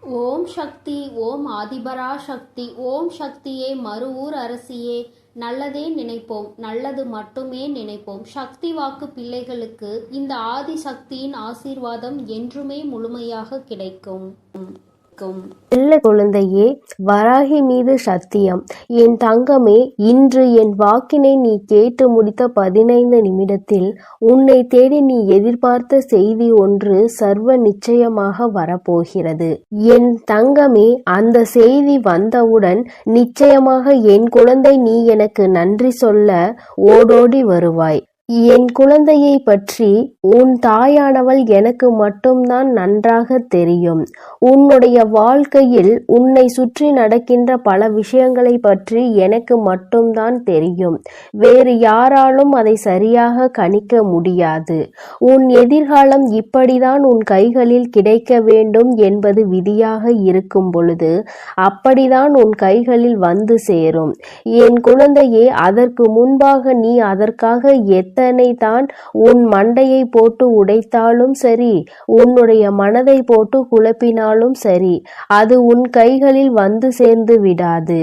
ஓம் சக்தி, ஓம் ஆதிபரா சக்தி, ஓம் சக்தியே, மறுவூர் அரசியே. நல்லதே நினைப்போம், நல்லது மட்டுமே நினைப்போம். சக்தி வாக்கு பிள்ளைகளுக்கு இந்த ஆதி சக்தியின் ஆசீர்வாதம் என்றுமே முழுமையாக கிடைக்கும். செல்ல குழந்தையே, வராகி மீது சத்தியம். என் தங்கமே, இன்று என் வாக்கினை நீ கேட்டு முடித்த 15 நிமிடத்தில் உன்னை தேடி நீ எதிர்பார்த்த செய்தி ஒன்று சர்வ நிச்சயமாக வரப்போகிறது. என் தங்கமே, அந்த செய்தி வந்தவுடன் நிச்சயமாக என் குழந்தை நீ எனக்கு நன்றி சொல்ல ஓடோடி வருவாய். என் குழந்தையை பற்றி உன் தாயானவள் எனக்கு மட்டும்தான் நன்றாக தெரியும். உன்னுடைய வாழ்க்கையில் உன்னை சுற்றி நடக்கின்ற பல விஷயங்களை பற்றி எனக்கு மட்டும்தான் தெரியும். வேறு யாராலும் அதை சரியாக கணிக்க முடியாது. உன் எதிர்காலம் இப்படிதான் உன் கைகளில் கிடைக்க வேண்டும் என்பது விதியாக இருக்கும் பொழுது அப்படிதான் உன் கைகளில் வந்து சேரும். என் குழந்தையே, அதற்கு முன்பாக நீ அதற்காக எத்தனை தான் உன் மண்டையை போட்டு உடைத்தாலும் சரி, உன்னுடைய மனதை போட்டு குழப்பினாலும் சரி, அது உன் கைகளில் வந்து சேர்ந்து விடாது.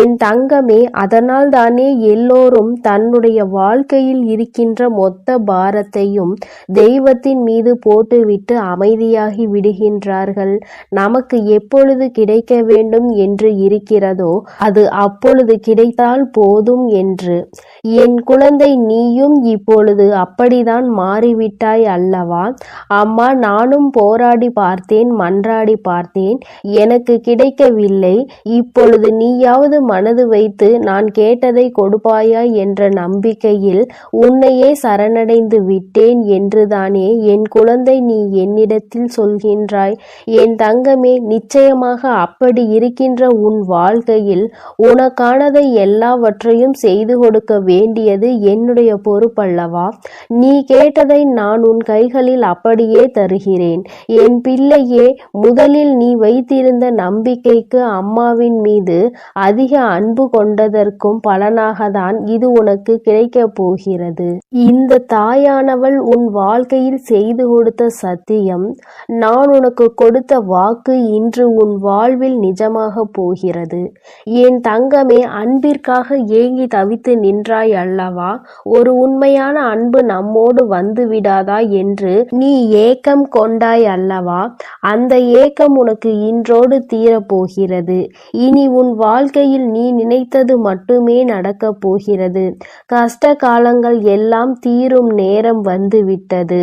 என் தங்கமே, அதனால் தானே எல்லோரும் தன்னுடைய வாழ்க்கையில் இருக்கின்ற மொத்த பாரத்தையும் தெய்வத்தின் மீது போட்டுவிட்டு அமைதியாகி விடுகின்றார்கள். நமக்கு எப்பொழுது கிடைக்க வேண்டும் என்று இருக்கிறதோ அது அப்பொழுது கிடைத்தால் போதும் என்று. என் குழந்தை, நீயும் இப்பொழுது அப்படிதான் மாறிவிட்டாய் அல்லவா? அம்மா, நானும் போராடி பார்த்தேன், மன்றாடி பார்த்தேன், எனக்கு கிடைக்கவில்லை. இப்பொழுது நீயாவது மனது வைத்து நான் கேட்டதை கொடுப்பாயா என்ற நம்பிக்கையில் உன்னையே சரணடைந்து விட்டேன் என்றுதானே என் குழந்தை நீ என்னிடத்தில் சொல்கின்றாய். என் தங்கமே, நிச்சயமாக அப்படி இருக்கின்ற உன் வாழ்க்கையில் உனக்கானதை எல்லாவற்றையும் செய்து கொடுக்க வேண்டியது என்னுடைய பொறுப்பல்லவா? நீ கேட்டதை நான் உன் கைகளில் அப்படியே தருகிறேன். என் பிள்ளையே, முதலில் நீ வைத்திருந்த நம்பிக்கைக்கு அம்மாவின் மீது அதிக அன்பு கொண்டதற்கும் பலனாகத்தான் இது உனக்கு கிடைக்கப் போகிறது. இந்த தாயானவள் உன் வாழ்க்கையில் செய்து கொடுத்த சத்தியம், நான் உனக்கு கொடுத்த வாக்கு இன்று உன் வாழ்வில் நிஜமாக போகிறது. என் தங்கமே, அன்பிற்காக ஏங்கி தவித்து நின்றாய் அல்லவா? ஒரு உண்மையான அன்பு நம்மோடு வந்து விடாதா என்று நீ ஏக்கம் கொண்டாய் அல்லவா? அந்த ஏக்கம் உனக்கு இன்றோடு தீரப்போகிறது. இனி உன் வாழ்க்கையில் நீ நினைத்தது மட்டுமே நடக்கப் போகிறது. கஷ்ட காலங்கள் எல்லாம் தீரும் நேரம் வந்துவிட்டது.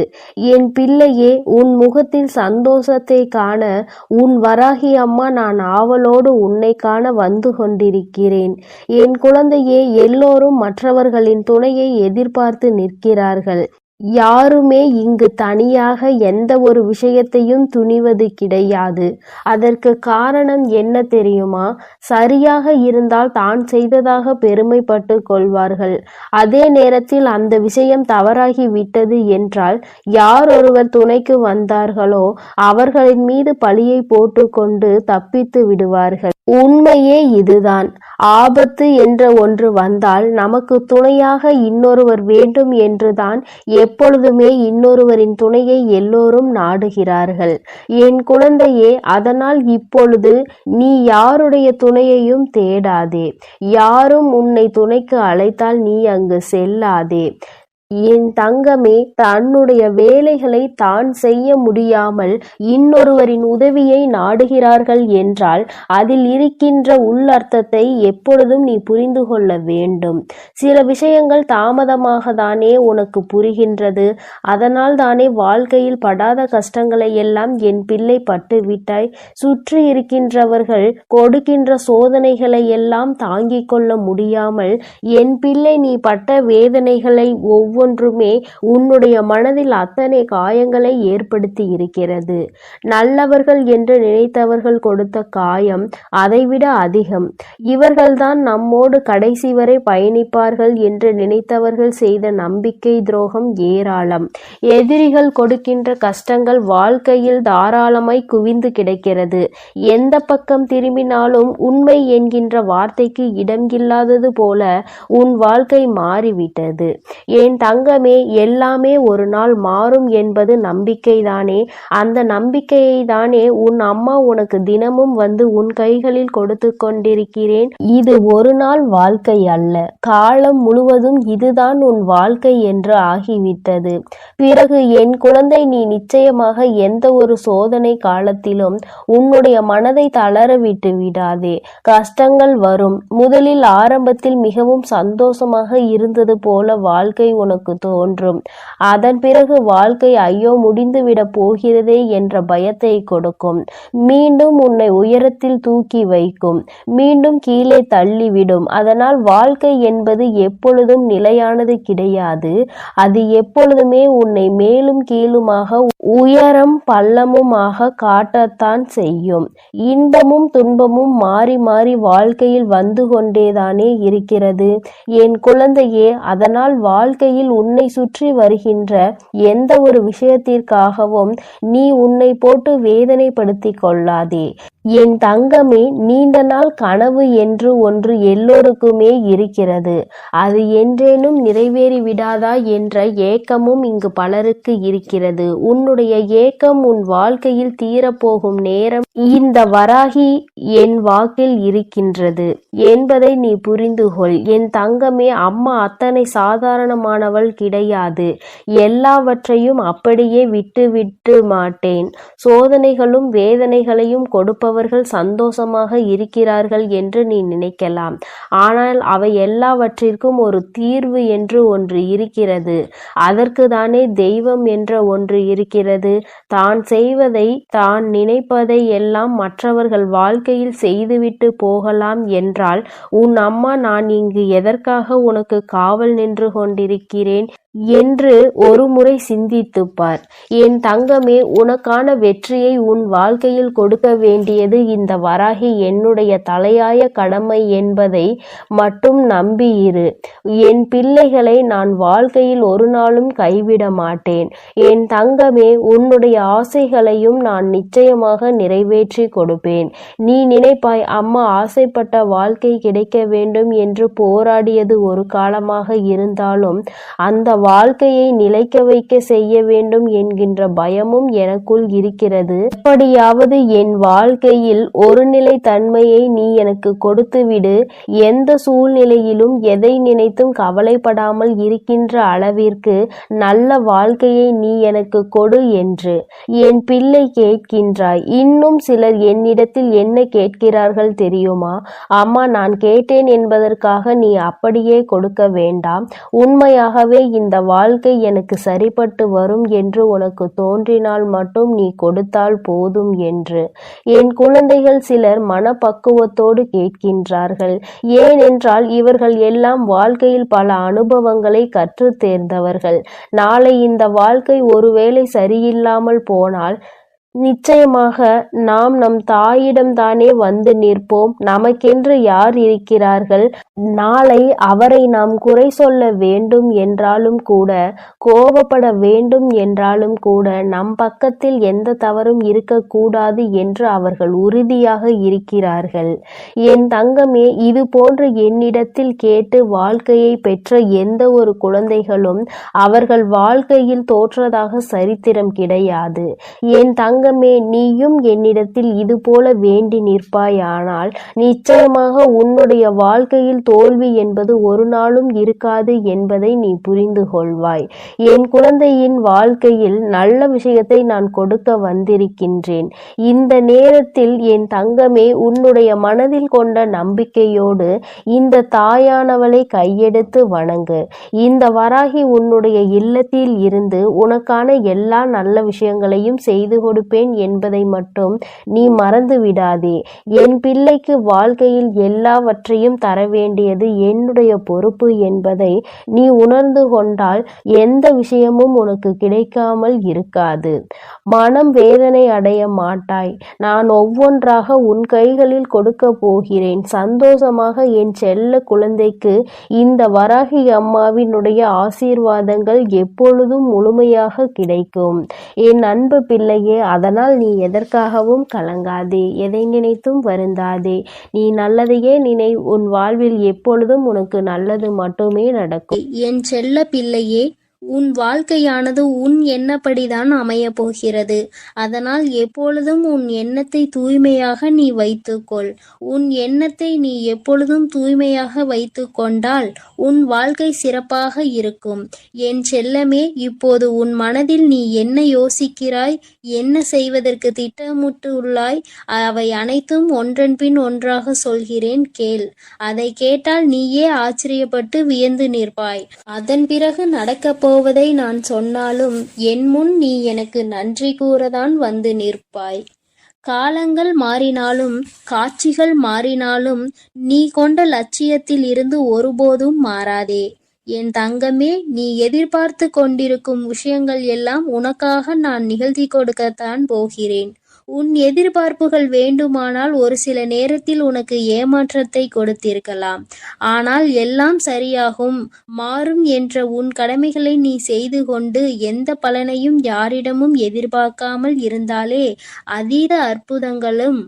என் பிள்ளையே, உன் முகத்தில் சந்தோஷத்தை காண உன் வராகி அம்மா நான் ஆவலோடு உன்னை காண வந்து கொண்டிருக்கிறேன். என் குழந்தையே, எல்லோரும் மற்றவர்களின் துணையை எதிர்பார்த்து நிற்கிறார்கள். யாருமே இங்கு தனியாக எந்த ஒரு விஷயத்தையும் துணிவது கிடையாது. அதற்கு காரணம் என்ன தெரியுமா? சரியாக இருந்தால் தான் செய்ததாக பெருமைப்பட்டு கொள்வார்கள். அதே நேரத்தில் அந்த விஷயம் தவறாகி விட்டது என்றால் யார் ஒருவர் துணைக்கு வந்தார்களோ அவர்களின் மீது பழியை போட்டுக்கொண்டு தப்பித்து விடுவார்கள். உண்மையே இதுதான். ஆபத்து என்ற ஒன்று வந்தால் நமக்கு துணையாக இன்னொருவர் வேண்டும் என்றுதான் எப்பொழுதுமே இன்னொருவரின் துணையை எல்லோரும் நாடுகிறார்கள். என் குழந்தையே, அதனால் இப்பொழுது நீ யாருடைய துணையையும் தேடாதே. யாரும் உன்னை துணைக்கு அழைத்தால் நீ அங்கு செல்லாதே. என் தங்கமே, தன்னுடைய வேலைகளை தான் செய்ய முடியாமல் இன்னொருவரின் உதவியை நாடுகிறார்கள் என்றால் அதில் இருக்கின்ற உள்ளர்த்தத்தை எப்பொழுதும் நீ புரிந்து கொள்ள வேண்டும். சில விஷயங்கள் தாமதமாக தானே உனக்கு புரிகின்றது. அதனால் தானே வாழ்க்கையில் படாத கஷ்டங்களை எல்லாம் என் பிள்ளை பட்டுவிட்டாய். சுற்றி இருக்கின்றவர்கள் கொடுக்கின்ற சோதனைகளை எல்லாம் தாங்கிக் கொள்ள முடியாமல் என் பிள்ளை நீ பட்ட வேதனைகளை ஒவ்வொன்றுமே உன்னுடைய மனதில் அத்தனை காயங்களை ஏற்படுத்தி இருக்கிறது. நல்லவர்கள் என்று நினைத்தவர்கள் கொடுத்த காயம் அதைவிட அதிகம். இவர்கள்தான் நம்மோடு கடைசி வரை பயணிப்பார்கள் என்று நினைத்தவர்கள் செய்த நம்பிக்கை துரோகம் ஏராளம். எதிரிகள் கொடுக்கின்ற கஷ்டங்கள் வாழ்க்கையில் தாராளமாய் குவிந்து கிடக்கிறது. எந்த பக்கம் திரும்பினாலும் உண்மை என்கின்ற வார்த்தைக்கு இடம் இல்லாதது போல உன் வாழ்க்கை மாறிவிட்டது. என் தங்கமே, எல்லாமே ஒரு நாள் மாறும் என்பது நம்பிக்கைதானே? அந்த நம்பிக்கையை தானே உன் அம்மா உனக்கு தினமும் வந்து உன் கைகளில் கொடுத்து கொண்டிருக்கிறேன். இது ஒரு நாள் வாழ்க்கை அல்ல, காலம் முழுவதும் இதுதான் உன் வாழ்க்கை என்று ஆகிவிட்டது. பிறகு என் குழந்தை, நீ நிச்சயமாக எந்த ஒரு சோதனை காலத்திலும் உன்னுடைய மனதை தளர விட்டு விடாதே. கஷ்டங்கள் வரும். முதலில் ஆரம்பத்தில் மிகவும் சந்தோஷமாக இருந்தது போல வாழ்க்கை உனக்கு தோன்றும். அதன் பிறகு வாழ்க்கை ஐயோ முடிந்துவிடப் போகிறதே என்ற பயத்தை கொடுக்கும். மீண்டும் உன்னை உயரத்தில் தூக்கி வைக்கும், மீண்டும் கீழே தள்ளிவிடும். அதனால் வாழ்க்கை என்பது எப்பொழுதும் நிலையானது கிடையாது. அது எப்பொழுதுமே உன்னை மேலும் கீழுமாக, உயரம் பள்ளமுமாக காட்டத்தான் செய்யும். இன்பமும் துன்பமும் மாறி மாறி வாழ்க்கையில் வந்து கொண்டேதானே இருக்கிறது என் குழந்தையே. அதனால் வாழ்க்கையில் உன்னை சுற்றி வருகின்ற எந்த ஒரு விஷயத்திற்காகவும் நீ உன்னை போட்டு வேதனைப்படுத்திக் கொள்ளாதே என் தங்கமே. நீண்ட நாள் கனவு என்று ஒன்று எல்லோருக்குமே இருக்கிறது. அது என்றேனும் நிறைவேறி விடாதா என்ற ஏக்கமும் இங்கு பலருக்கு இருக்கிறது. உன்னுடைய ஏக்கம் உன் வாழ்க்கையில் தீரப்போகும் நேரம் இந்த வராகி என் வாக்கில் இருக்கின்றது என்பதை நீ புரிந்து கொள் என் தங்கமே. அம்மா அத்தனை சாதாரணமானவள் கிடையாது. எல்லாவற்றையும் அப்படியே விட்டு மாட்டேன். சோதனைகளும் வேதனைகளையும் கொடுப்பவர்கள் சந்தோஷமாக இருக்கிறார்கள் என்று நீ நினைக்கலாம். ஆனால் அவை எல்லாவற்றிற்கும் ஒரு தீர்வு என்று ஒன்று இருக்கிறது. அதற்கு தானே தெய்வம் என்ற ஒன்று இருக்கிறது. தான் செய்வதை, தான் நினைப்பதை எல்லாம் மற்றவர்கள் வாழ்க்கையில் செய்துவிட்டு போகலாம் என்றால் உன் அம்மா நான் இங்கு எதற்காக உனக்கு காவல் நின்று கொண்டிருக்கிறேன் என்று ஒரு முறை சிந்தித்துப் பார் என் தங்கமே. உனக்கான வெற்றியை உன் வாழ்க்கையில் கொடுக்க வேண்டியது இந்த வராகி என்னுடைய தலையாய கடமை என்பதை மட்டும் நம்பியிரு. என் பிள்ளைகளை நான் வாழ்க்கையில் ஒரு நாளும் கைவிட மாட்டேன் என் தங்கமே. உன்னுடைய ஆசைகளையும் நான் நிச்சயமாக நிறைவேற்றி கொடுப்பேன். நீ நினைப்பாய், அம்மா ஆசைப்பட்ட வாழ்க்கை கிடைக்க வேண்டும் என்று போராடியது ஒரு காலமாக இருந்தாலும் அந்த வாழ்க்கையை நிலைக்க வைக்க செய்ய வேண்டும் என்கின்ற பயமும் எனக்குள் இருக்கிறது. எப்படியாவது என் வாழ்க்கையில் ஒரு நிலை தன்மையை நீ எனக்கு கொடுத்துவிடு. எந்த சூழ்நிலையிலும் எதை நினைத்தும் கவலைப்படாமல் இருக்கின்ற அளவிற்கு நல்ல வாழ்க்கையை நீ எனக்கு கொடு என்று என் பிள்ளை கேட்கின்றாய். இன்னும் சிலர் என்னிடத்தில் என்ன கேட்கிறார்கள் தெரியுமா? அம்மா, நான் கேட்டேன் என்பதற்காக நீ அப்படியே கொடுக்க வேண்டாம். உண்மையாகவே இந்த வாழ்க்கை எனக்கு சரிப்பட்டு வரும் என்று உனக்கு தோன்றினால் மட்டும் நீ கொடுத்தால் போதும் என்று என் குழந்தைகள் சிலர் மனப்பக்குவத்தோடு கேட்கின்றார்கள். ஏனென்றால் இவர்கள் எல்லாம் வாழ்க்கையில் பல அனுபவங்களை கற்று தேர்ந்தவர்கள். நாளை இந்த வாழ்க்கை ஒருவேளை சரியில்லாமல் போனால் நிச்சயமாக நாம் நம் தாயிடம்தானே வந்து நிற்போம். நமக்கென்று யார் இருக்கிறார்கள்? நாளை அவரை நாம் குறை சொல்ல வேண்டும் என்றாலும் கூட, கோபப்பட வேண்டும் என்றாலும் கூட நம் பக்கத்தில் எந்த தவறும் இருக்கக்கூடாது என்று அவர்கள் உறுதியாக இருக்கிறார்கள். என் தங்கமே, இது போன்று என்னிடத்தில் கேட்டு வாழ்க்கையை பெற்ற எந்த ஒரு குழந்தைகளும் அவர்கள் வாழ்க்கையில் தோற்றதாக சரித்திரம் கிடையாது. என் தங்கமே, நீயும் என்னிடத்தில் இது போல வேண்டி நிற்பாயானால் நிச்சயமாக உன்னுடைய வாழ்க்கையில் தோல்வி என்பது ஒரு நாளும் இருக்காது என்பதை நீ புரிந்து கொள்வாய். என் குழந்தையின் வாழ்க்கையில் நல்ல விஷயத்தை நான் கொடுக்க வந்திருக்கின்றேன். இந்த நேரத்தில் என் தங்கமே, உன்னுடைய மனதில் கொண்ட நம்பிக்கையோடு இந்த தாயானவளை கையெடுத்து வணங்கு. இந்த வராகி உன்னுடைய இல்லத்தில் இருந்து உனக்கான எல்லா நல்ல விஷயங்களையும் செய்து கொடுப்பேன் என்பதை மட்டும் நீ மறந்து விடாதே. என் பிள்ளைக்கு வாழ்க்கையில் எல்லாவற்றையும் தர வேண்டியது என்னுடைய பொறுப்பு என்பதை நீ உணர்ந்து கொண்டால் எந்த விஷயமும் உனக்கு கிடைக்காமல் இருக்காது. மனம் வேதனை அடைய மாட்டாய். நான் ஒவ்வொன்றாக உன் கைகளில் கொடுக்க போகிறேன். சந்தோஷமாக என் செல்ல குழந்தைக்கு இந்த வராகி அம்மாவினுடைய ஆசீர்வாதங்கள் எப்பொழுதும் முழுமையாக கிடைக்கும். என் அன்பு பிள்ளையே, அதனால் நீ எதற்காகவும் கலங்காதே, எதை நினைத்தும் வருந்தாதே. நீ நல்லதையே நினை. உன் வாழ்வில் எப்பொழுதும் உனக்கு நல்லது மட்டுமே நடக்கும். என் செல்ல பிள்ளையே, உன் வாழ்க்கையானது உன் எண்ணப்படிதான் அமையப் போகிறது. அதனால் எப்பொழுதும் உன் எண்ணத்தை தூய்மையாக நீ வைத்துக்கொள். உன் எண்ணத்தை நீ எப்பொழுதும் தூய்மையாக வைத்து கொண்டால் உன் வாழ்க்கை சிறப்பாக இருக்கும். என் செல்லமே, இப்போது உன் மனதில் நீ என்ன யோசிக்கிறாய், என்ன செய்வதற்கு திட்டமிட்டுள்ளாய், அவை அனைத்தும் ஒன்றன் பின் ஒன்றாக சொல்கிறேன், கேள். அதை கேட்டால் நீயே ஆச்சரியப்பட்டு வியந்து நிற்பாய். அதன் பிறகு நடக்கப் போவதை நான் சொன்னாலும் என் முன் நீ எனக்கு நன்றி கூறதான் வந்து நிற்பாய். காலங்கள் மாறினாலும் காட்சிகள் மாறினாலும் நீ கொண்ட லட்சியத்தில் இருந்து ஒருபோதும் மாறாதே. என் தங்கமே, நீ எதிர்பார்த்து கொண்டிருக்கும் விஷயங்கள் எல்லாம் உனக்காக நான் நிகழ்த்தி கொடுக்கத்தான் போகிறேன். உன் எதிர்பார்ப்புகள் வேண்டுமானால் ஒரு சில நேரத்தில் உனக்கு ஏமாற்றத்தை கொடுத்திருக்கலாம். ஆனால் எல்லாம் சரியாகும், மாறும் என்ற உன் கடமைகளை நீ செய்து கொண்டு எந்த பலனையும் யாரிடமும் எதிர்பார்க்காமல் இருந்தாலே அதீத அற்புதங்களும்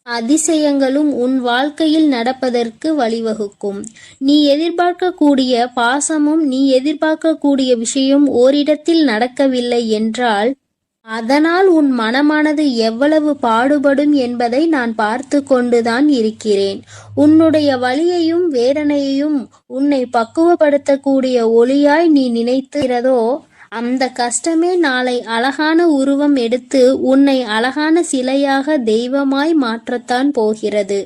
அதிசயங்களும் உன் வாழ்க்கையில் நடப்பதற்கு வழிவகுக்கும். நீ எதிர்பார்க்கக்கூடிய பாசமும் நீ எதிர்பார்க்கக்கூடிய விஷயம் ஓரிடத்தில் நடக்கவில்லை என்றால் அதனால் உன் மனமானது எவ்வளவு பாடுபடும் என்பதை நான் பார்த்து கொண்டுதான் இருக்கிறேன். உன்னுடைய வலியையும் வேதனையையும் உன்னை பக்குவப்படுத்தக்கூடிய ஒளியாய் நீ நினைக்கிறதோ அந்த கஷ்டமே நாளை அழகான உருவம் எடுத்து உன்னை அழகான சிலையாக தெய்வமாய் மாற்றத்தான் போகிறது.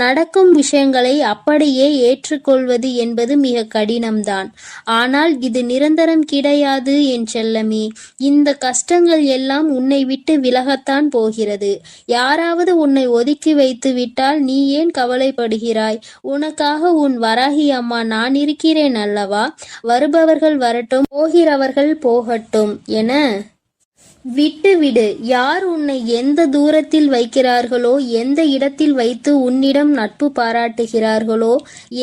நடக்கும் விஷயங்களை அப்படியே ஏற்றுக்கொள்வது என்பது மிக கடினம்தான். ஆனால் இது நிரந்தரம் கிடையாது என் செல்லமே. இந்த கஷ்டங்கள் எல்லாம் உன்னை விட்டு விலகத்தான் போகிறது. யாராவது உன்னை ஒதுக்கி வைத்து விட்டால் நீ ஏன் கவலைப்படுகிறாய்? உனக்காக உன் வராகி அம்மா நான் இருக்கிறேன் அல்லவா? வருபவர்கள் வரட்டும், போகிறவர்கள் போகட்டும் என விட்டுவிடு. யார் உன்னை எந்த தூரத்தில் வைக்கிறார்களோ, எந்த இடத்தில் வைத்து உன்னிடம் நட்பு பாராட்டுகிறார்களோ,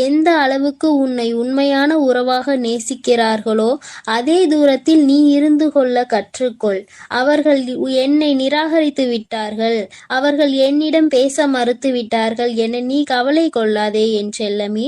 எந்த அளவுக்கு உன்னை உண்மையான உறவாக நேசிக்கிறார்களோ அதே தூரத்தில் நீ இருந்து கொள்ள கற்றுக்கொள். அவர்கள் என்னை நிராகரித்து விட்டார்கள், அவர்கள் என்னிடம் பேச மறுத்து விட்டார்கள் என நீ கவலை கொள்ளாதே என் செல்லமே.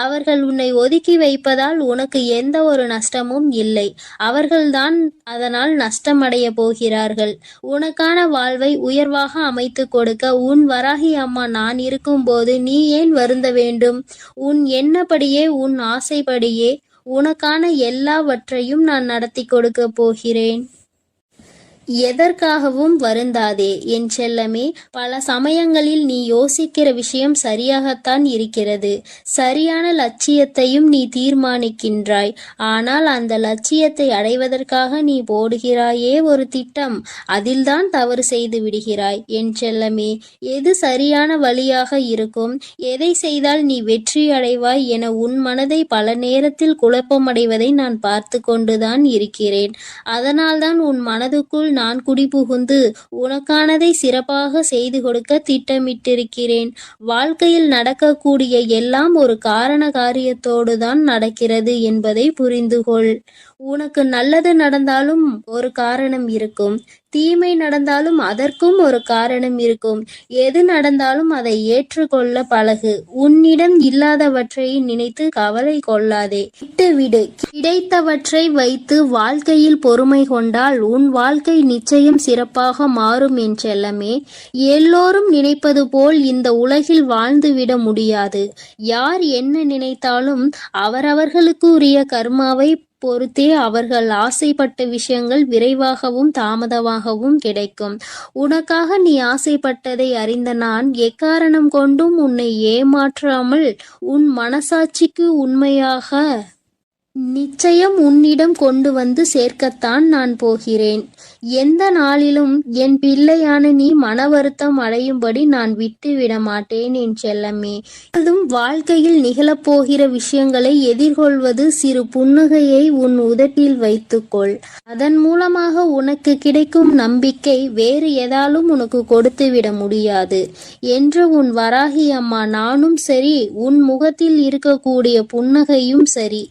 அவர்கள் உன்னை ஒதுக்கி வைப்பதால் உனக்கு எந்த ஒரு நஷ்டமும் இல்லை. அவர்கள்தான் அதனால் நஷ்டமடைய போகிறார்கள். உனக்கான வாழ்வை உயர்வாக அமைத்து கொடுக்க உன் வராகி அம்மா நான் இருக்கும்போது நீ ஏன் வருந்த வேண்டும்? உன் எண்ணப்படியே உன் ஆசைப்படியே உனக்கான எல்லாவற்றையும் நான் நடத்தி கொடுக்க போகிறேன். எதற்காகவும் வருந்தாதே என் செல்லமே. பல சமயங்களில் நீ யோசிக்கிற விஷயம் சரியாகத்தான் இருக்கிறது. சரியான லட்சியத்தையும் நீ தீர்மானிக்கின்றாய். ஆனால் அந்த லட்சியத்தை அடைவதற்காக நீ போடுகிறாயே ஒரு திட்டம், அதில்தான் தவறு செய்து விடுகிறாய் என் செல்லமே. எது சரியான வழியாக இருக்கும், எதை செய்தால் நீ வெற்றி அடைவாய் என உன் மனதை பல நேரத்தில் குழப்பமடைவதை நான் பார்த்து கொண்டுதான் இருக்கிறேன். அதனால்தான் உன் மனதுக்குள் நான் குடிபுகுந்து உனக்கானதை சிறப்பாக செய்து கொடுக்க திட்டமிட்டிருக்கிறேன். வாழ்க்கையில் நடக்கக்கூடிய எல்லாம் ஒரு காரண காரியத்தோடு தான் நடக்கிறது என்பதை புரிந்துகொள். உனக்கு நல்லது நடந்தாலும் ஒரு காரணம் இருக்கும், தீமை நடந்தாலும் அதற்கும் ஒரு காரணம் இருக்கும். எது நடந்தாலும் அதை ஏற்றுக்கொள்ள பழகு. உன்னிடம் இல்லாதவற்றை நினைத்து கவலை கொள்ளாதே, விட்டுவிடு. கிடைத்தவற்றை வைத்து வாழ்க்கையில் பொறுமை கொண்டால் உன் வாழ்க்கை நிச்சயம் சிறப்பாக மாறும் என் செல்லமே. எல்லோரும் நினைப்பது போல் இந்த உலகில் வாழ்ந்துவிட முடியாது. யார் என்ன நினைத்தாலும் அவரவர்களுக்கு உரிய கர்மாவை பொறுத்தே அவர்கள் ஆசைப்பட்ட விஷயங்கள் விரைவாகவும் தாமதமாகவும் கிடைக்கும். உனக்காக நீ ஆசைப்பட்டதை அறிந்த நான் எக்காரணம் கொண்டும் உன்னை ஏமாற்றாமல் உன் மனசாட்சிக்கு உண்மையாக நிச்சயம் உன்னிடம் கொண்டு வந்து சேர்க்கத்தான் நான் போகிறேன். எந்த நாளிலும் என் பிள்ளையான நீ மன வருத்தம் அடையும்படி நான் விட்டு விட மாட்டேன் என் செல்லமே. அதுவும் வாழ்க்கையில் நிகழப்போகிற விஷயங்களை எதிர்கொள்வது சிறு புன்னகையை உன் உதட்டில் வைத்துக்கொள். அதன் மூலமாக உனக்கு கிடைக்கும் நம்பிக்கை வேறு எதாலும் உனக்கு கொடுத்து விட முடியாது என்று உன் வராகி அம்மா நானும் சரி, உன் முகத்தில் இருக்கக்கூடிய புன்னகையும் சரி,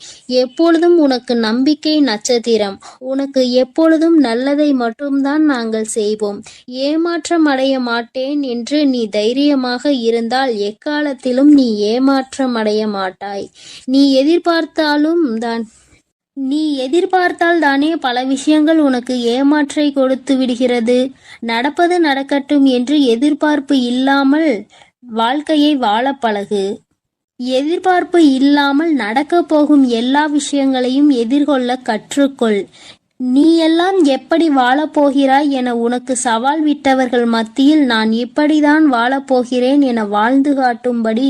எப்பொழுதும் உனக்கு நம்பிக்கை நட்சத்திரம். உனக்கு எப்பொழுதும் நல்லதை மட்டும்தான் நாங்கள் செய்வோம். ஏமாற்றம் அடைய மாட்டேன் என்று நீ தைரியமாக இருந்தால் எக்காலத்திலும் நீ ஏமாற்றம் அடைய மாட்டாய். நீ எதிர்பார்த்தால் தானே பல விஷயங்கள் உனக்கு ஏமாற்றை கொடுத்து விடுகிறது. நடப்பது நடக்கட்டும் என்று எதிர்பார்ப்பு இல்லாமல் வாழ்க்கையை வாழ பழகு. எதிர்பார்ப்பு இல்லாமல் நடக்கப் போகும் எல்லா விஷயங்களையும் எதிர்கொள்ள கற்றுக்கொள். நீ எல்லாம் எப்படி வாழப்போகிறாய் என உனக்கு சவால் விட்டவர்கள் மத்தியில் நான் இப்படிதான் வாழப்போகிறேன் என வாழ்ந்து காட்டும்படி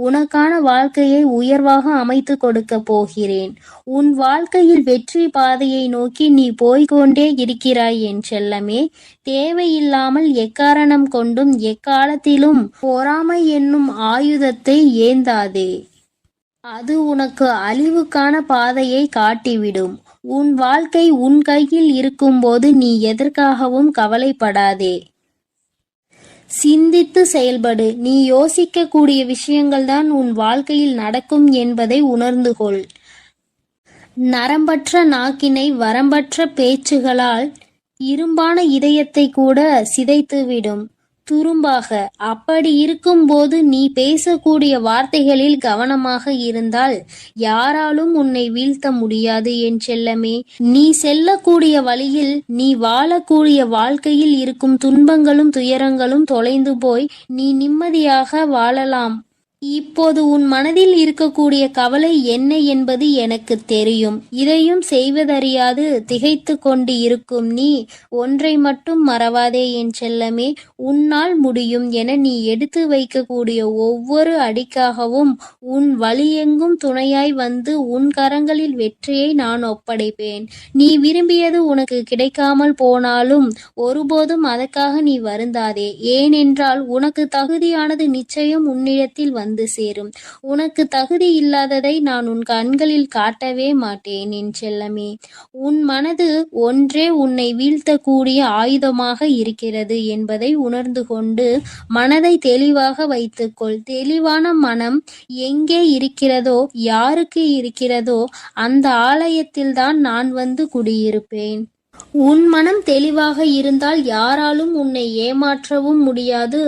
உனக்கான வாழ்க்கையை உயர்வாக அமைத்து கொடுக்க போகிறேன். உன் வாழ்க்கையில் வெற்றி பாதையை நோக்கி நீ போய்கொண்டே இருக்கிறாய் என் செல்லமே. தேவையில்லாமல் எக்காரணம் கொண்டும் எக்காலத்திலும் பொறாமை என்னும் ஆயுதத்தை ஏந்தாதே. அது உனக்கு அழிவுக்கான பாதையை காட்டிவிடும். உன் வாழ்க்கை உன் கையில் இருக்கும்போது நீ எதற்காகவும் கவலைப்படாதே. சிந்தித்து செயல்படு. நீ யோசிக்கக்கூடிய விஷயங்கள்தான் உன் வாழ்க்கையில் நடக்கும் என்பதை உணர்ந்து கொள். நரம்பற்ற நாக்கினை வரம்பற்ற பேச்சுகளால் இரும்பான இதயத்தை கூட சிதைத்துவிடும் துரும்பாக. அப்படி இருக்கும்போது நீ பேசக்கூடிய வார்த்தைகளில் கவனமாக இருந்தால் யாராலும் உன்னை வீழ்த்த முடியாது என் செல்லமே. நீ செல்லக்கூடிய வழியில், நீ வாழக்கூடிய வாழ்க்கையில் இருக்கும் துன்பங்களும் துயரங்களும் தொலைந்து போய் நீ நிம்மதியாக வாழலாம். இப்போது உன் மனதில் இருக்கக்கூடிய கவலை என்ன என்பது எனக்கு தெரியும். இதையும் செய்வதறியாது திகைத்து கொண்டு இருக்கும் நீ ஒன்றை மட்டும் மறவாதே என் செல்லமே. உன்னால் முடியும் என நீ எடுத்து வைக்கக்கூடிய ஒவ்வொரு அடிக்காகவும் உன் வழியெங்கும் துணையாய் வந்து உன் கரங்களில் வெற்றியை நான் ஒப்படைப்பேன். நீ விரும்பியது உனக்கு கிடைக்காமல் போனாலும் ஒருபோதும் அதற்காக நீ வருந்தாதே. ஏனென்றால் உனக்கு தகுதியானது நிச்சயம் உன்னிடத்தில் வந்து சேரும். உனக்கு தகுதி இல்லாததை நான் உன் கண்களில் காட்டவே மாட்டேன் என் செல்லமே. உன் மனது ஒன்றே உன்னை வீழ்த்தக்கூடிய ஆயுதமாக இருக்கிறது என்பதை உணர்ந்து கொண்டு மனதை தெளிவாக வைத்துக்கொள். தெளிவான மனம் எங்கே இருக்கிறதோ, யாருக்கு இருக்கிறதோ அந்த ஆலயத்தில்தான் நான் வந்து குடியிருப்பேன். உன் மனம் தெளிவாக இருந்தால் யாராலும் உன்னை ஏமாற்றவும் முடியாது,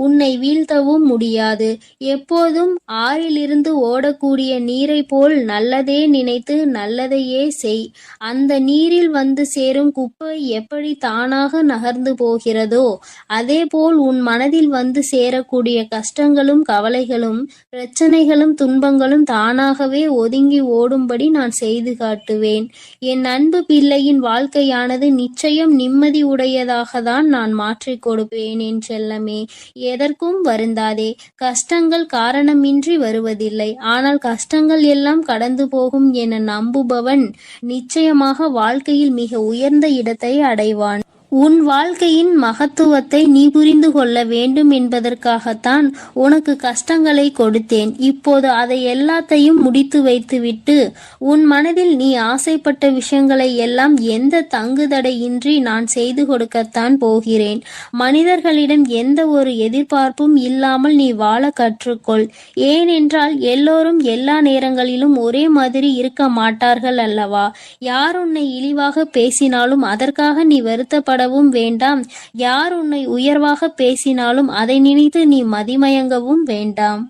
உன்னை வீழ்த்தவும் முடியாது. எப்போதும் ஆறிலிருந்து ஓடக்கூடிய நீரை போல் நல்லதே நினைத்து நல்லதையே செய். அந்த நீரில் வந்து சேரும் குப்பை எப்படி தானாக நகர்ந்து போகிறதோ அதேபோல் உன் மனதில் வந்து சேரக்கூடிய கஷ்டங்களும் கவலைகளும் பிரச்சனைகளும் துன்பங்களும் தானாகவே ஒதுங்கி ஓடும்படி நான் செய்து காட்டுவேன். என் அன்பு பிள்ளையின் வாழ்க்கையானது நிச்சயம் நிம்மதி உடையதாகத்தான் நான் மாற்றிக் கொடுப்பேன் என் செல்லமே. எதற்கும் வருந்தாதே. கஷ்டங்கள் காரணமின்றி வருவதில்லை. ஆனால் கஷ்டங்கள் எல்லாம் கடந்து போகும் என நம்புபவன் நிச்சயமாக வாழ்க்கையில் மிக உயர்ந்த இடத்தை அடைவான். உன் வாழ்க்கையின் மகத்துவத்தை நீ புரிந்து கொள்ள வேண்டும் என்பதற்காகத்தான் உனக்கு கஷ்டங்களை கொடுத்தேன். இப்போது அதை எல்லாத்தையும் முடித்து வைத்துவிட்டு உன் மனதில் நீ ஆசைப்பட்ட விஷயங்களை எல்லாம் எந்த தங்குதடையின்றி நான் செய்து கொடுக்கத்தான் போகிறேன். மனிதர்களிடம் எந்த ஒரு எதிர்பார்ப்பும் இல்லாமல் நீ வாழ கற்றுக்கொள். ஏனென்றால் எல்லோரும் எல்லா நேரங்களிலும் ஒரே மாதிரி இருக்க மாட்டார்கள் அல்லவா? யார் உன்னை இழிவாக பேசினாலும் அதற்காக நீ வருத்தப்பட வேண்டாம். யார் உன்னை உயர்வாக பேசினாலும் அதை நினைத்து நீ மதிமயங்கவும் வேண்டாம்.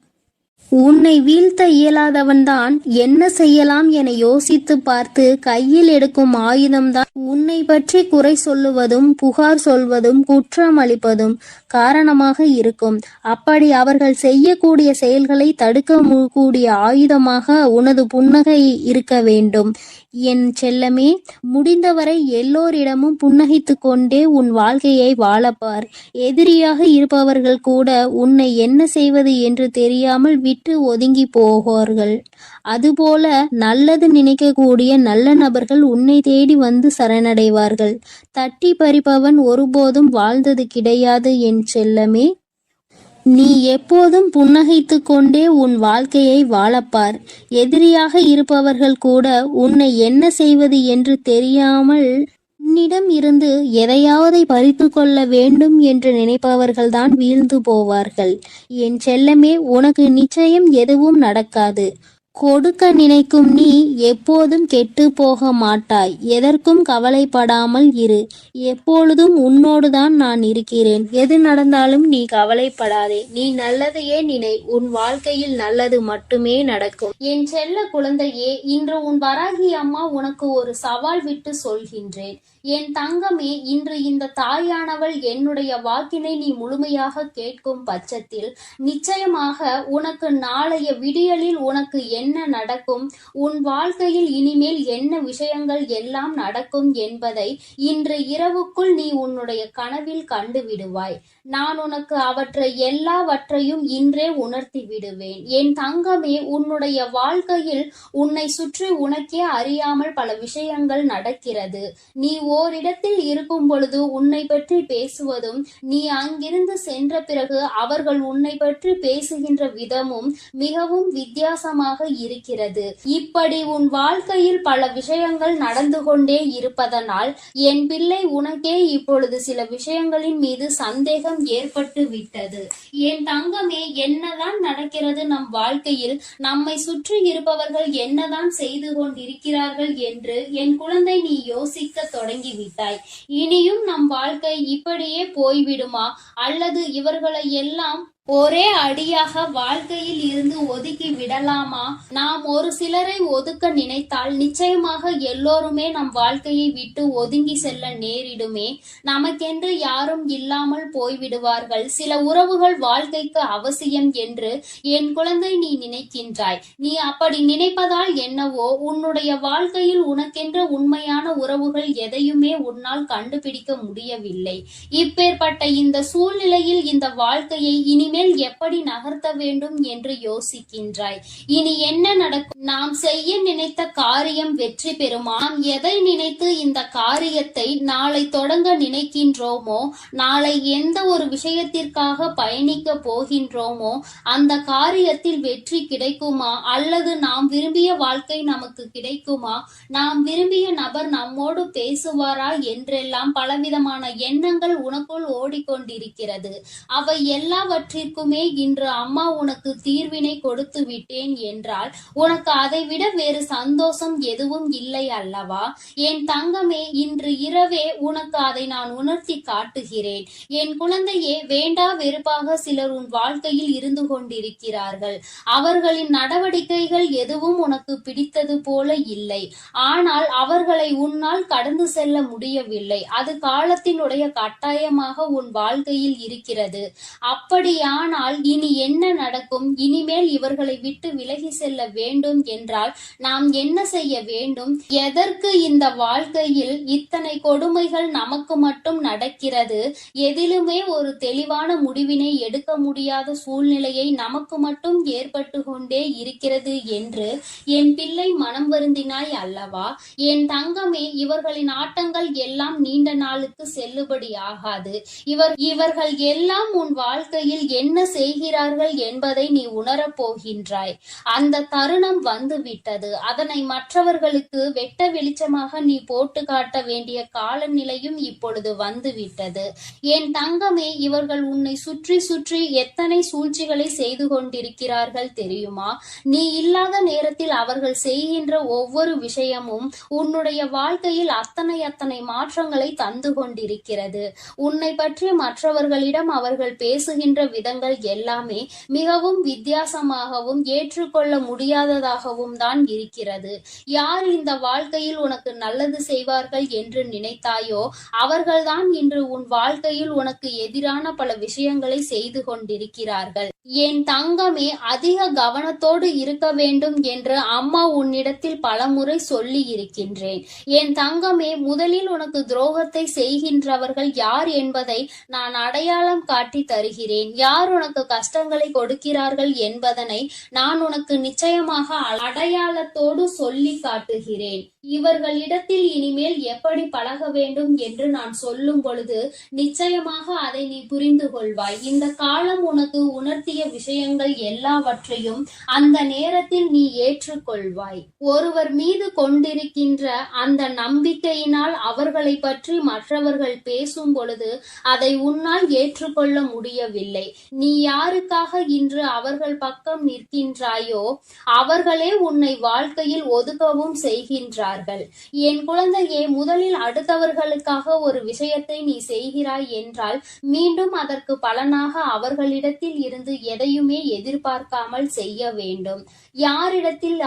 உன்னை வீழ்த்த இயலாதவன்தான் என்ன செய்யலாம் என யோசித்து பார்த்து கையில் எடுக்கும் ஆயுதம்தான் உன்னை பற்றி குறை சொல்லுவதும் புகார் சொல்வதும் குற்றம் அளிப்பதும் காரணமாக இருக்கும். அப்படி அவர்கள் செய்யக்கூடிய செயல்களை தடுக்க கூடிய ஆயுதமாக உனது புன்னகை இருக்க வேண்டும் என் செல்லமே. முடிந்தவரை எல்லோரிடமும் புன்னகைத்து கொண்டே உன் வாழ்க்கையை வாழப்பார். எதிரியாக இருப்பவர்கள் கூட உன்னை என்ன செய்வது என்று தெரியாமல் விட்டு ஒதுங்கி போவார்கள். அதுபோல நல்லது நினைக்கக்கூடிய நல்ல நபர்கள் உன்னை தேடி வந்து சரணடைவார்கள். தட்டி பறிப்பவன் ஒருபோதும் வாழ்ந்தது கிடையாது என் செல்லமே. நீ எப்போதும் புன்னகைத்து கொண்டே உன் வாழ்க்கையை வாழப்பார். எதிரியாக இருப்பவர்கள் கூட உன்னை என்ன செய்வது என்று தெரியாமல் உன்னிடம் இருந்து எதையாவதை பறித்து கொள்ள வேண்டும் என்று நினைப்பவர்கள்தான் வீழ்ந்து போவார்கள். என் செல்லமே, உனக்கு நிச்சயம் எதுவும் நடக்காது. கொடுக்க நினைக்கும் நீ எப்போதும் கெட்டு போக மாட்டாய். எதற்கும் கவலைப்படாமல் இரு. எப்பொழுதும் உன்னோடுதான் நான் இருக்கிறேன். எது நடந்தாலும் நீ கவலைப்படாதே. நீ நல்லதையே நினை. உன் வாழ்க்கையில் நல்லது மட்டுமே நடக்கும். என் செல்ல குழந்தையே, இன்று உன் வராகி அம்மா உனக்கு ஒரு சவால் விட்டு சொல்கின்றேன். என் தங்கமே, இன்று இந்த தாயானவள் என்னுடைய வாக்கினை நீ முழுமையாக கேட்கும் பட்சத்தில் நிச்சயமாக உனக்கு நாளைய விடியலில் உனக்கு என்ன நடக்கும், உன் வாழ்க்கையில் இனிமேல் என்ன விஷயங்கள் எல்லாம் நடக்கும் என்பதை இன்று இரவுக்குள் நீ உன்னுடைய கனவில் கண்டு விடுவாய். நான் உனக்கு அவற்றை எல்லாவற்றையும் இன்றே உணர்த்தி விடுவேன். என் தங்கமே, உன்னுடைய வாழ்க்கையில் உன்னை சுற்றி உனக்கே அறியாமல் பல விஷயங்கள் நடக்கிறது. நீ ஓரிடத்தில் இருக்கும் பொழுது உன்னை பற்றி பேசுவதும், நீ அங்கிருந்து சென்ற பிறகு அவர்கள் உன்னை பற்றி பேசுகின்ற விதமும் மிகவும் வித்தியாசமாக இருக்கிறது. இப்படி உன் வாழ்க்கையில் பல விஷயங்கள் நடந்து கொண்டே இருப்பதனால் என் பிள்ளை உனக்கே இப்பொழுது சில விஷயங்களின் மீது சந்தேகம் ஏற்பட்டு விட்டது. என் தங்கமே, என்னதான் நடக்கிறது நம் வாழ்க்கையில், நம்மை சுற்றி இருப்பவர்கள் என்னதான் செய்து கொண்டிருக்கிறார்கள் என்று என் குழந்தை நீ யோசிக்க தொடங்கிவிட்டாய். இனியும் நம் வாழ்க்கை இப்படியே போய்விடுமா, அல்லது இவர்களை எல்லாம் ஒரே அடியாக வாழ்க்கையில் இருந்து ஒதுக்கி விடலாமா? நாம் ஒரு சிலரை ஒதுக்க நினைத்தால் நிச்சயமாக எல்லோருமே நம் வாழ்க்கையை விட்டு ஒதுங்கி செல்ல நேரிடுமே. நமக்கென்று யாரும் இல்லாமல் போய்விடுவார்கள். சில உறவுகள் வாழ்க்கைக்கு அவசியம் என்று என் குழந்தை நீ நினைக்கின்றாய். நீ அப்படி நினைப்பதால் என்னவோ, உன்னுடைய வாழ்க்கையில் உனக்கென்ற உண்மையான உறவுகள் எதையுமே உன்னால் கண்டுபிடிக்க முடியவில்லை. இப்பேற்பட்ட இந்த சூழ்நிலையில் இந்த வாழ்க்கையை இனிமேல் எப்படி நகர்த்த வேண்டும் என்று யோசிக்கின்றாய். இனி என்ன நடக்கும்? நாம் செய்ய நினைத்த காரியம் வெற்றி பெறுமா? நாம் எதை நினைத்து இந்த காரியத்தை நாளை தொடங்க நினைக்கின்றோமோ, நாளை எந்த ஒரு விஷயத்திற்காக பயணிக்க போகின்றோமோ அந்த காரியத்தில் வெற்றி கிடைக்குமா, அல்லது நாம் விரும்பிய வாழ்க்கை நமக்கு கிடைக்குமா, நாம் விரும்பிய நபர் நம்மோடு பேசுவாரா என்றெல்லாம் பலவிதமான எண்ணங்கள் உனக்குள் ஓடிக்கொண்டிருக்கிறது. அவை எல்லாவற்றிற்குமே இன்று அம்மா உனக்கு தீர்வினை கொடுத்து விட்டேன் என்றால் உனக்கு அதை விட வேறு சந்தோஷம் எதுவும் இல்லை அல்லவா? என் தங்கமே, இன்று இரவே உனக்கு அதை நான் உணர்த்தி காட்டுகிறேன். என் குழந்தையே, வேண்டா வெறுப்பாக சிலர் உன் வாழ்க்கையில் இருந்து கொண்டிருக்கிறார்கள். அவர்களின் நடவடிக்கைகள் எதுவும் உனக்கு பிடித்தது போல இல்லை. ஆனால் அவர்களை உன்னால் கடந்து செல்ல முடியவில்லை. அது காலத்தினுடைய கட்டாயமாக உன் வாழ்க்கையில் இருக்கிறது. அப்படியானால் இனி என்ன நடக்கும்? இனிமேல் இவர்களை விட்டு விலகி செல்ல வேண்டும் என்றால் நாம் என்ன செய்ய வேண்டும்? எதற்கு இந்த வாழ்க்கையில் இத்தனை கொடுமைகள் நமக்கு மட்டும் நடக்கிறது? எதிலுமே ஒரு தெளிவான முடிவினை எடுக்க முடியாத சூழ்நிலையை நமக்கு மட்டும் ஏற்பட்டு கொண்டே இருக்கிறது என்று என் பிள்ளை மனம் வருந்தினாய் அல்லவா? என் தங்கமே, இவர்களின் ஆட்டங்கள் எல்லாம் நீண்ட நாளுக்கு செல்லுபடி ஆகாது. இவர்கள் எல்லாம் உன் வாழ்க்கையில் என்ன செய்கிறார்கள் என்பதை நீ உணரப் போகின்றாய். அந்த தருணம் வந்து விட்டது. அதனை மற்றவர்களுக்கு வெட்ட வெளிச்சமாக நீ போட்டு காட்ட வேண்டிய காலநிலையும் இப்பொழுது வந்து விட்டது. என் தங்கமே, இவர்கள் உன்னை சுற்றி சுற்றி எத்தனை சூழ்ச்சிகளை செய்து கொண்டிருக்கிறார்கள் தெரியுமா? நீ இல்லாத நேரத்தில் அவர்கள் செய்கின்ற ஒவ்வொரு விஷயமும் உன்னுடைய வாழ்க்கையில் அத்தனை மாற்றங்களை தந்து கொண்டிருக்கிறது. உன்னை பற்றி மற்றவர்களிடம் அவர்கள் பேசுகின்ற விதங்கள் எல்லாமே மிகவும் வித்தியாசமாகவும் ஏற்றுக்கொள்ள முடியாததாகவும் தான் இருக்கிறது. யார் இந்த வாழ்க்கையில் உனக்கு நல்லது செய்வார்கள் என்று நினைத்தாயோ அவர்கள்தான் இன்று உன் வாழ்க்கையில் உனக்கு எதிரான பல விஷயங்களை செய்து கொண்டிருக்கிறார்கள். என் தங்கமே, அதிக கவனத்தோடு இருக்க வேண்டும் என்று அம்மா உன்னிடத்தில் பலமுறை சொல்லி இருக்கின்றேன். என் தங்கமே, முதலில் உனக்கு துரோகத்தை செய்கின்றவர்கள் யார் என்பதை நான் அடையாளம் காட்டி தருகிறேன். யார் உனக்கு கஷ்டங்களை கொடுக்கிறார்கள் என்பதனை நான் உனக்கு நிச்சயமாக அடையாளத்தோடு சொல்லி காட்டுகிறேன். இவர்களிடத்தில் இனிமேல் எப்படி பழக வேண்டும் என்று நான் சொல்லும் பொழுது நிச்சயமாக அதை நீ புரிந்து கொள்வாய். இந்த காலம் உனக்கு உணர்த்திய விஷயங்கள் எல்லாவற்றையும் அந்த நேரத்தில் நீ ஏற்றுக்கொள்வாய். ஒருவர் மீது கொண்டிருக்கின்ற அந்த நம்பிக்கையினால் அவர்களை பற்றி மற்றவர்கள் பேசும் பொழுது அதை உன்னால் ஏற்றுக்கொள்ள முடியவில்லை. நீ யாருக்காக இன்று அவர்கள் பக்கம் நிற்கின்றாயோ அவர்களே உன்னை வாழ்க்கையில் ஒதுக்கவும் செய்கின்றார்கள். என் குழந்தையே, முதலில் அடுத்தவர்களுக்காக ஒரு விஷயத்தை நீ செய்கிறாய் என்றால் மீண்டும் அதற்கு பலனாக அவர்களிடத்தில் இருந்து எதையுமே எதிர்பார்க்காமல் செய்ய வேண்டும். யாரிடத்தில்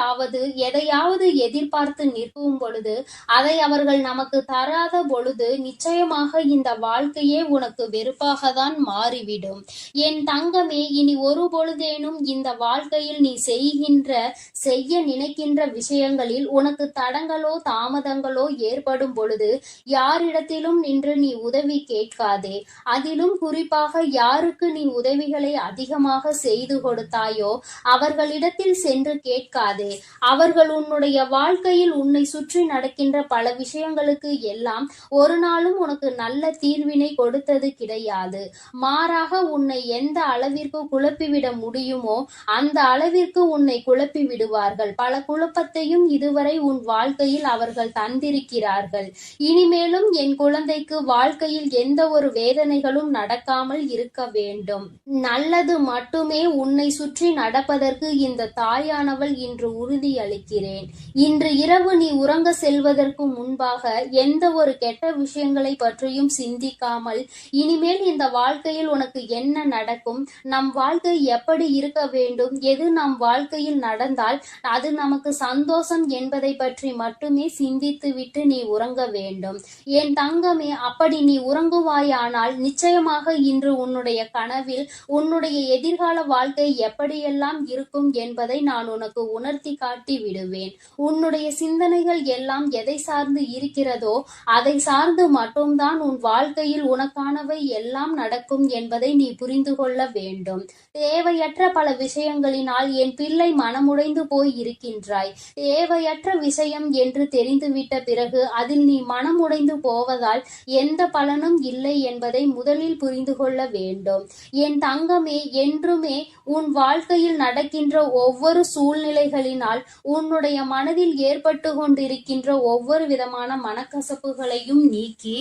எதையாவது எதிர்பார்த்து நிற்கும் பொழுது அதை அவர்கள் நமக்கு தராத பொழுது நிச்சயமாக இந்த வாழ்க்கையே உனக்கு வெறுப்பாகத்தான் மாறிவிடும். என் தங்கமே, இனி ஒரு பொழுதேனும் இந்த வாழ்க்கையில் நீ செய்ய நினைக்கின்ற விஷயங்களில் உனக்கு தடங்களோ தாமதங்களோ ஏற்படும் பொழுது யாரிடத்திலும் நின்று நீ உதவி கேட்காதே. அதிலும் குறிப்பாக யாருக்கு நீ உதவிகளை அதிகமாக செய்து கொடுத்தாயோ அவர்களிடத்தில் சென்று கேட்காதே. அவர்கள் உன்னுடைய வாழ்க்கையில் உன்னை சுற்றி நடக்கின்ற பல விஷயங்களுக்கு எல்லாம் ஒரு நாளும் உனக்கு நல்ல தீர்வினை கொடுத்தது கிடையாது. மாறாக உன்னை எந்த அளவிற்கு குழப்பிவிட முடியுமோ அந்த அளவிற்கு உன்னை குழப்பி விடுவார்கள். பல குழப்பத்தையும் இதுவரை உன் வாழ்க்கையில் அவர்கள் தந்திருக்கிறார்கள். இனிமேலும் என் குழந்தைக்கு வாழ்க்கையில் எந்த ஒரு வேதனைகளும் நடக்காமல் இருக்க வேண்டும். நல்லது மட்டுமே உன்னை சுற்றி நடப்பதற்கு இந்த தாயானவள் இன்று உறுதியளிக்கிறேன். இன்று இரவு நீ உறங்க செல்வதற்கு முன்பாக எந்த ஒரு கெட்ட விஷயங்களை பற்றியும் சிந்திக்காமல் இனிமேல் இந்த வாழ்க்கையில் உனக்கு என்ன நடக்கும், நம் வாழ்க்கை எப்படி இருக்க வேண்டும், எது நம் வாழ்க்கையில் நடந்தால் அது நமக்கு சந்தோஷம் என்பதை பற்றி மட்டுமே சிந்தித்து விட்டு நீ உறங்க வேண்டும். என் தங்கமே, அப்படி நீ உறங்குவாயானால் நிச்சயமாக இன்று உன்னுடைய கனவில் உன்னுடைய எதிர்கால வாழ்க்கை எப்படியெல்லாம் இருக்கும் என்பதை நான் உனக்கு உணர்த்தி காட்டி விடுவேன். உன்னுடைய சிந்தனைகள் எல்லாம் எதை சார்ந்து இருக்கிறதோ அதை சார்ந்து மட்டும்தான் உன் வாழ்க்கையில் உனக்கானவை எல்லாம் நடக்கும் என்பதை நீ புரிந்து கொள்ள வேண்டும். தேவையற்ற பல விஷயங்களினால் என் பிள்ளை மனமுடைந்து போய் இருக்கின்றாய். தேவையற்ற விஷயம் என்று தெரிந்துவிட்ட பிறகு அதில் நீ மனமுடைந்து போவதால் எந்த பலனும் இல்லை என்பதை முதலில் புரிந்து கொள்ள வேண்டும். என் தங்கமே, என்றுமே உன் வாழ்க்கையில் நடக்கின்ற ஒவ்வொரு சூழ்நிலைகளினால் உன்னுடைய மனதில் ஏற்பட்டு கொண்டிருக்கின்ற ஒவ்வொரு விதமான மனக்கசப்புகளையும் நீக்கி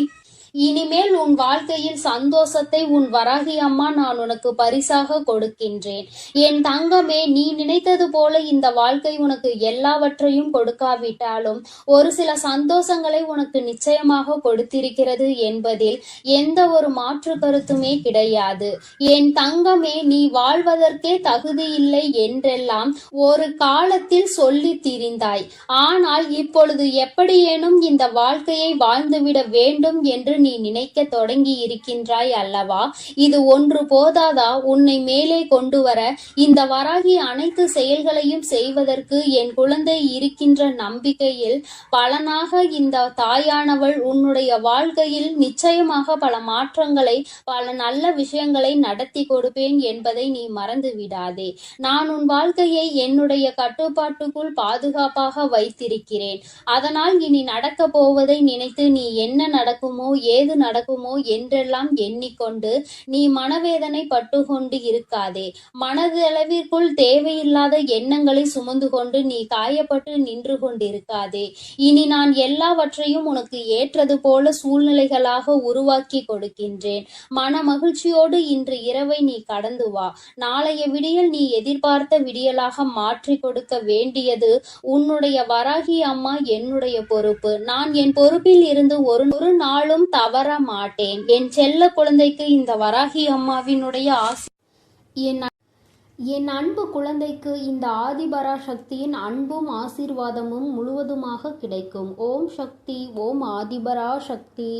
இனிமேல் உன் வாழ்க்கையில் சந்தோஷத்தை உன் வராகி அம்மா நான் உனக்கு பரிசாக கொடுக்கின்றேன். என் தங்கமே, நீ நினைத்தது போல இந்த வாழ்க்கை உனக்கு எல்லாவற்றையும் கொடுக்காவிட்டாலும் ஒரு சில சந்தோஷங்களை உனக்கு நிச்சயமாக கொடுத்திருக்கிறது என்பதில் எந்த ஒரு மாற்று கருத்துமே கிடையாது. என் தங்கமே, நீ வாழ்வதற்கே தகுதியில்லை என்றெல்லாம் ஒரு காலத்தில் சொல்லி திரிந்தாய். ஆனால் இப்பொழுது எப்படியேனும் இந்த வாழ்க்கையை வாழ்ந்துவிட வேண்டும் என்று நீ நினைக்க தொடங்கி இருக்கின்றாய் அல்லவா? இது ஒன்று போதாதா உன்னை மேலே கொண்டு வர? இந்த வராகி அனைத்து செயல்களையும் செய்வதற்கு என் குழந்தை இருக்கின்ற நம்பிக்கையில் பலனாக இந்த தாயானவள் உன்னுடைய வாழ்க்கையில் நிச்சயமாக பல மாற்றங்களை, பல நல்ல விஷயங்களை நடத்தி கொடுப்பேன் என்பதை நீ மறந்து விடாதே. நான் உன் வாழ்க்கையை என்னுடைய கட்டுப்பாட்டுக்குள் பாதுகாப்பாக வைத்திருக்கிறேன். அதனால் இனி நடக்க போவதை நினைத்து நீ என்ன நடக்குமோ ஏது நடக்குமோ என்றெல்லாம் எண்ணிக்கொண்டு நீ மனவேதனை பட்டு கொண்டு இருக்காதே. மனதளவிற்குள் தேவையில்லாத எண்ணங்களை சுமந்து கொண்டு நீ காயப்பட்டு நின்று கொண்டிருக்காதே. இனி நான் எல்லாவற்றையும் உனக்கு ஏற்றது போல சூழ்நிலைகளாக உருவாக்கி கொடுக்கின்றேன். மன மகிழ்ச்சியோடு இன்று இரவை நீ கடந்து வா. நாளைய விடியல் நீ எதிர்பார்த்த விடியலாக மாற்றி கொடுக்க வேண்டியது உன்னுடைய வராகி அம்மா என்னுடைய பொறுப்பு. நான் என் பொறுப்பில் இருந்து ஒரு நாளும் தவற மாட்டேன். என் செல்ல குழந்தைக்கு இந்த வராகி அம்மாவினுடைய ஆசி. என் அன்பு குழந்தைக்கு இந்த ஆதிபராசக்தியின் அன்பும் ஆசீர்வாதமும் முழுவதுமாக கிடைக்கும். ஓம் சக்தி, ஓம் ஆதிபராசக்தி.